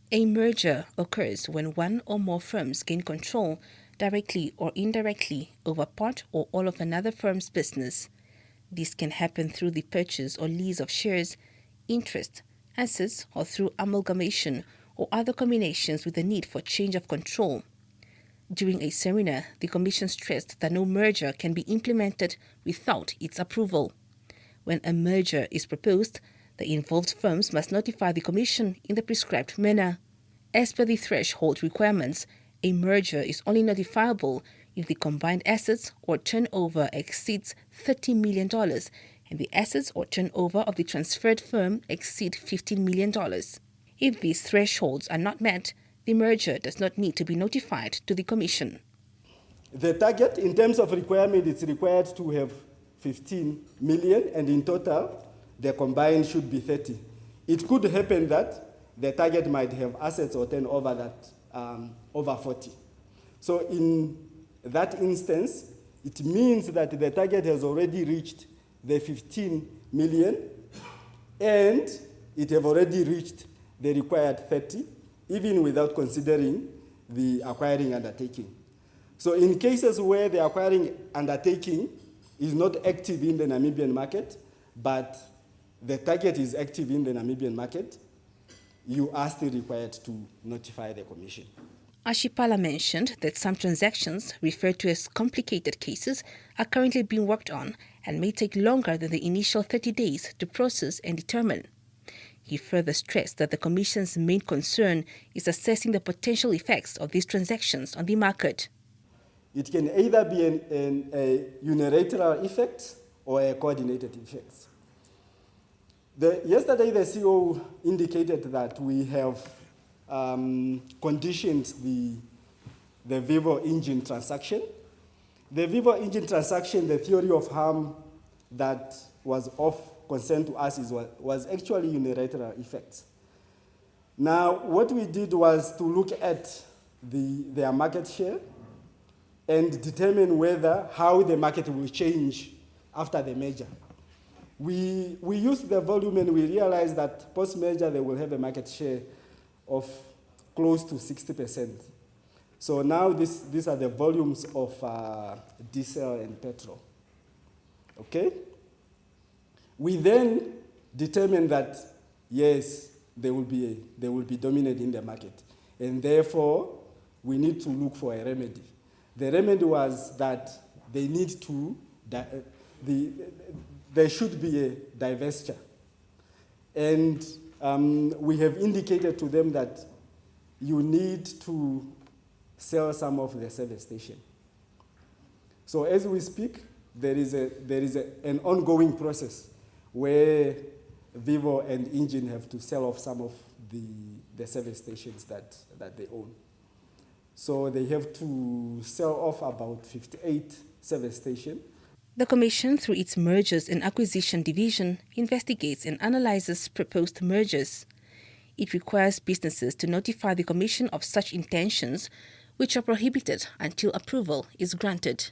A merger occurs when one or more firms gain control, directly or indirectly, over part or all of another firm's business. This can happen through the purchase or lease of shares, interest, assets, or through amalgamation or other combinations with the need for change of control. During a seminar, the Commission stressed that no merger can be implemented without its approval. When a merger is proposed, the involved firms must notify the Commission in the prescribed manner. As per the threshold requirements, a merger is only notifiable if the combined assets or turnover exceeds $30 million and the assets or turnover of the transferred firm exceed $15 million. If these thresholds are not met, the merger does not need to be notified to the Commission. The target, in terms of requirement, it's required to have 15 million, and in total, the combined should be 30. It could happen that the target might have assets or turnover that over 40. So in that instance, it means that the target has already reached the 15 million, and it have already reached the required 30, even without considering the acquiring undertaking. So in cases where the acquiring undertaking is not active in the Namibian market, but the target is active in the Namibian market, you are still required to notify the Commission. Ashipala mentioned that some transactions, referred to as complicated cases, are currently being worked on and may take longer than the initial 30 days to process and determine. He further stressed that the Commission's main concern is assessing the potential effects of these transactions on the market. It can either be a unilateral effect or a coordinated effect. Yesterday, the CEO indicated that we have conditioned the Vivo engine transaction. The Vivo engine transaction, the theory of harm that was of concern to us was actually unilateral effects. Now, what we did was to look at their market share and determine how the market will change after the merger. We used the volume and we realized that post-merger they will have a market share of close to 60%. So now these are the volumes of diesel and petrol. Okay? We then determined that, yes, they will be dominant in the market. And therefore, we need to look for a remedy. The remedy was that they need to, there should be a divestiture. And we have indicated to them that you need to sell some of the service station. So as we speak, there is an ongoing process where Vivo and Engine have to sell off some of the service stations that they own. So they have to sell off about 58 service stations. The Commission, through its Mergers and Acquisition Division, investigates and analyzes proposed mergers. It requires businesses to notify the Commission of such intentions, which are prohibited until approval is granted.